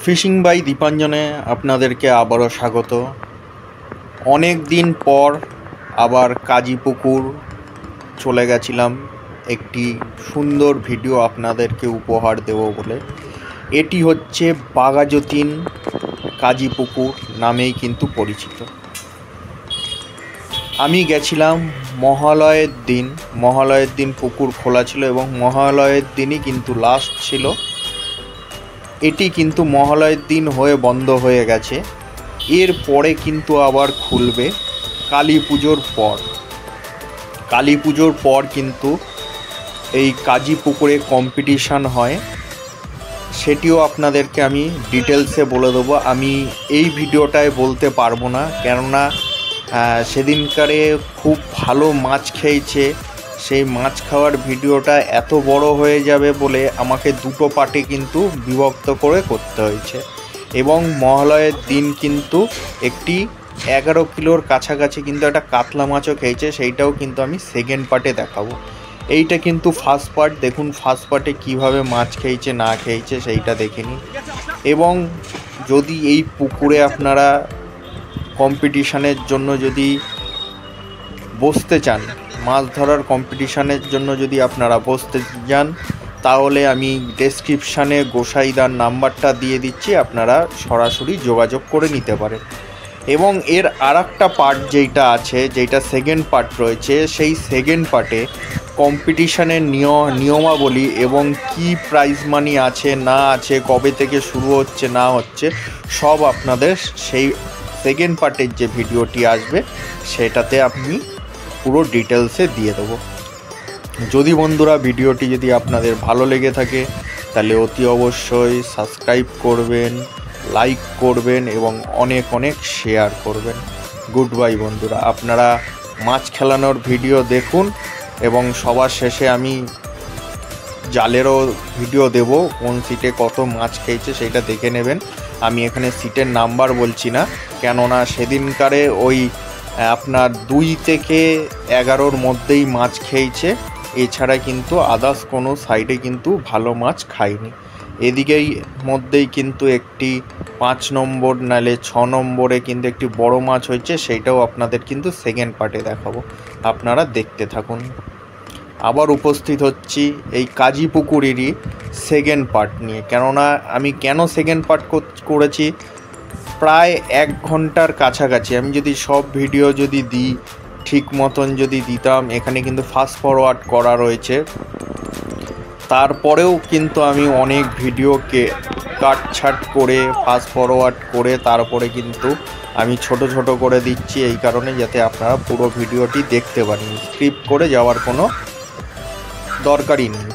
Fishing by দীপাঞ্জনে আপনাদেরকে আবারও স্বাগত। অনেক দিন পর আবার কাজীপুকুর চলে গেছিলাম একটি সুন্দর ভিডিও আপনাদেরকে উপহার দেব বলে। এটি হচ্ছে বাঘাযতীন কাজীপুকুর নামেই কিন্তু পরিচিত। আমি গেছিলাম মহালয়ের দিন পুকুর খোলা ছিল এবং মহালয়ের দিনই কিন্তু লাস্ট ছিল। এটি কিন্তু মহালয়ের দিন হয়ে বন্ধ হয়ে গেছে। এর পরে কিন্তু আবার খুলবে কালী পুজোর পর কিন্তু এই কাজীপুকুরে কম্পিটিশান হয়, সেটিও আপনাদেরকে আমি ডিটেলসে বলে দেবো। আমি এই ভিডিওটায় বলতে পারবো না, কেননা সেদিনকারে খুব ভালো মাছ খেয়েছে। সেই মাছ খাওয়ার ভিডিওটা এত বড় হয়ে যাবে বলে আমাকে দুটো পার্টে কিন্তু বিভক্ত করে করতে হয়েছে। এবং মহালয়ের দিন কিন্তু একটি 11 কিলোর কাছাকাছি কিন্তু একটা কাতলা মাছও খেয়েছে, সেইটাও কিন্তু আমি সেকেন্ড পার্টে দেখাবো। এইটা কিন্তু ফার্স্ট পার্ট। দেখুন ফার্স্ট পার্টে কীভাবে মাছ খেয়েছে না খেয়েছে সেইটা দেখে নিন। এবং যদি এই পুকুরে আপনারা কম্পিটিশানের জন্য যদি বসতে চান, মাছ ধরার কম্পিটিশানের জন্য যদি আপনারা বসতে যান, তাহলে আমি ডেসক্রিপশানে গোসাইদার নাম্বারটা দিয়ে দিচ্ছি, আপনারা সরাসরি যোগাযোগ করে নিতে পারেন। এবং এর আরেকটা পার্ট যেটা সেকেন্ড পার্ট রয়েছে, সেই সেকেন্ড পার্টে কম্পিটিশানের নিয়মাবলী এবং কি প্রাইজ মানি আছে না আছে, কবে থেকে শুরু হচ্ছে না হচ্ছে, সব আপনাদের সেই সেকেন্ড পার্টের যে ভিডিওটি আসবে সেটাতে আমি পুরো ডিটেলসে দিয়ে দেবো। যদি বন্ধুরা ভিডিওটি যদি আপনাদের ভালো লেগে থাকে তাহলে অতি অবশ্যই সাবস্ক্রাইব করবেন, লাইক করবেন এবং অনেক অনেক শেয়ার করবেন। গুড বাই বন্ধুরা। আপনারা মাছ খেলানোর ভিডিও দেখুন এবং সবার শেষে আমি জালেরও ভিডিও দেব, কোন সিটে কত মাছ খেয়েছে সেটা দেখে নেবেন। আমি এখানে সিটের নাম্বার বলছি না, কেননা সেদিনকারে ওই আপনার 2 থেকে 11-র মধ্যেই মাছ খেয়েছে, এছাড়া কিন্তু আদার্স কোনো সাইডে কিন্তু ভালো মাছ খায়নি। এদিকেই মধ্যেই কিন্তু একটি 5 নম্বর নালে 6 নম্বরে কিন্তু একটি বড় মাছ হয়েছে, সেইটাও আপনাদের কিন্তু সেকেন্ড পার্টে দেখাবো, আপনারা দেখতে থাকুন। আবার উপস্থিত হচ্ছি এই কাজীপুকুরেরই সেকেন্ড পার্ট নিয়ে। কেননা আমি কেন সেকেন্ড পার্ট করেছি, প্রায় 1 ঘন্টার কাছাকাছি আমি যদি সব ভিডিও যদি দিই, ঠিক মতন যদি দিতাম, এখানে কিন্তু ফাস্ট ফরওয়ার্ড করা রয়েছে, তারপরেও কিন্তু আমি অনেক ভিডিওকে কাটছাট করে ফাস্ট ফরওয়ার্ড করে তারপরে কিন্তু আমি ছোট করে দিচ্ছি, এই কারণে যাতে আপনারা পুরো ভিডিওটি দেখতে পারেন। স্ক্রিপ্ট করে যাওয়ার কোনো দরকারই নেই।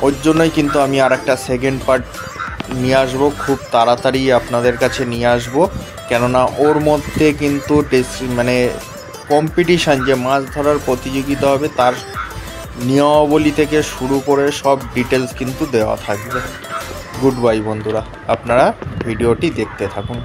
ওর জন্যই কিন্তু আমি আর একটা সেকেন্ড পার্ট নিয়ে আসবো, খুব তাড়াতাড়ি আপনাদের কাছে নিয়ে আসবো। কেননা ওর মধ্যে কিন্তু কম্পিটিশান, যে মাছ ধরার প্রতিযোগিতা হবে, তার নিয়মাবলী থেকে শুরু করে সব ডিটেলস কিন্তু দেওয়া থাকবে। গুড বাই বন্ধুরা, আপনারা ভিডিওটি দেখতে থাকুন।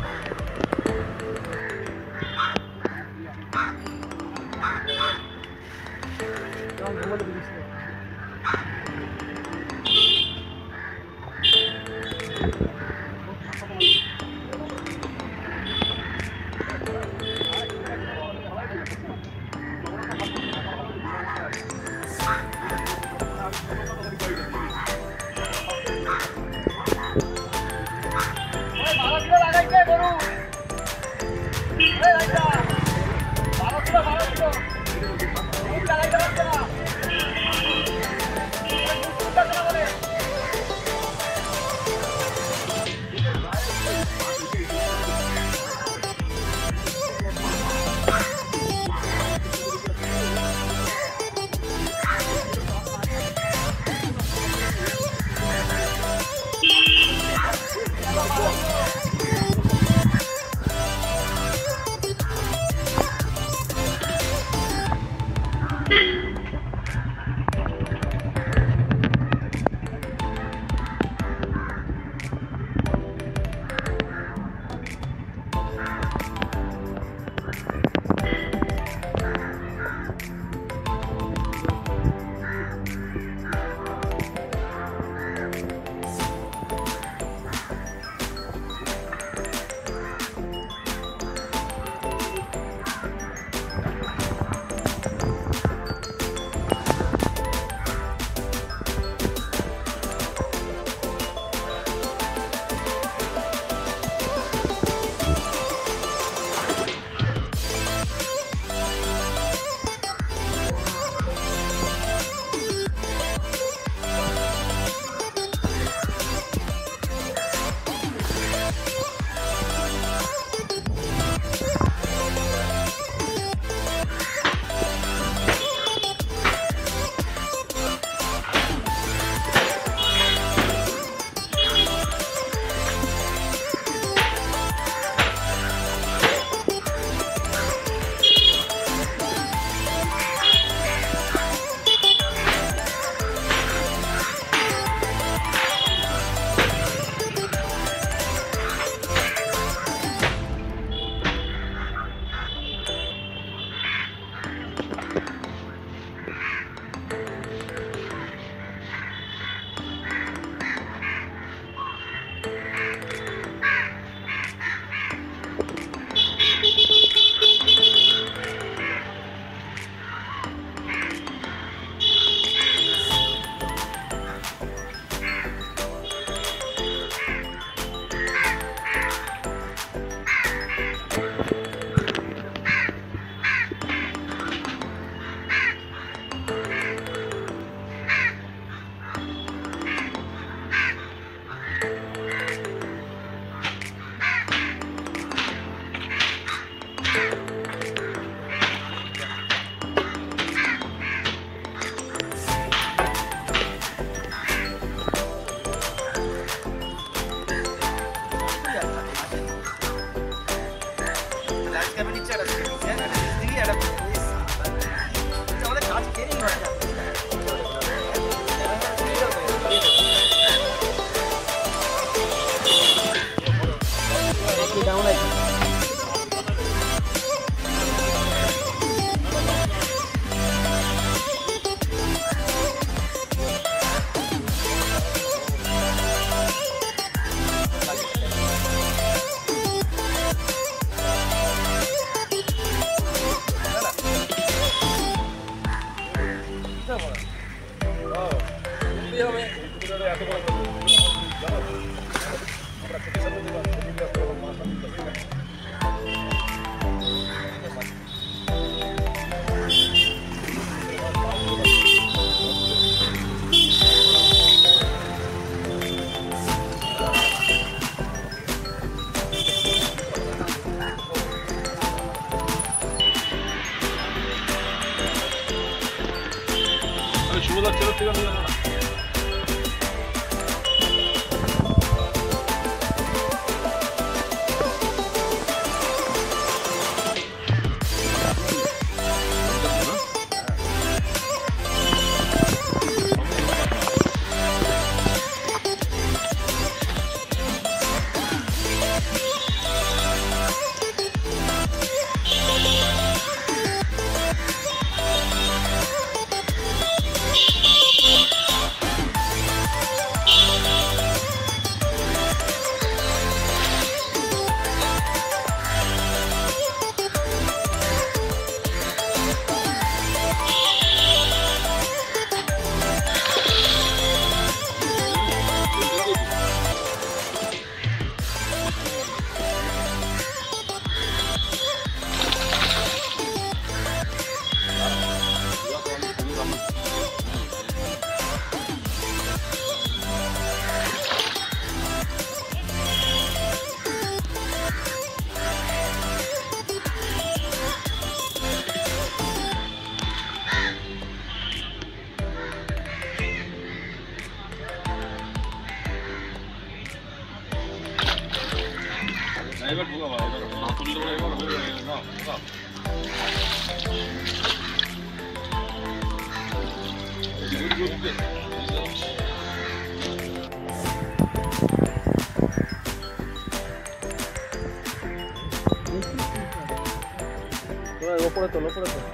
ওপরে তোল ওপরে তোল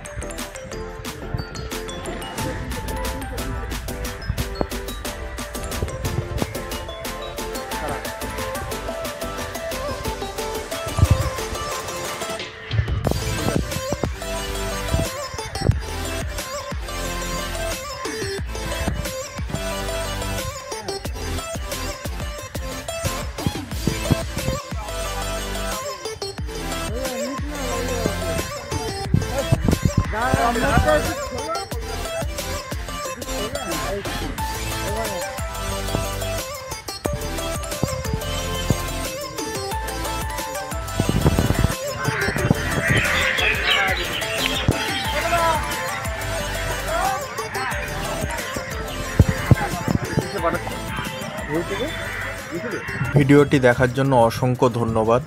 ভিডিওটি দেখার জন্য অসংখ্য ধন্যবাদ।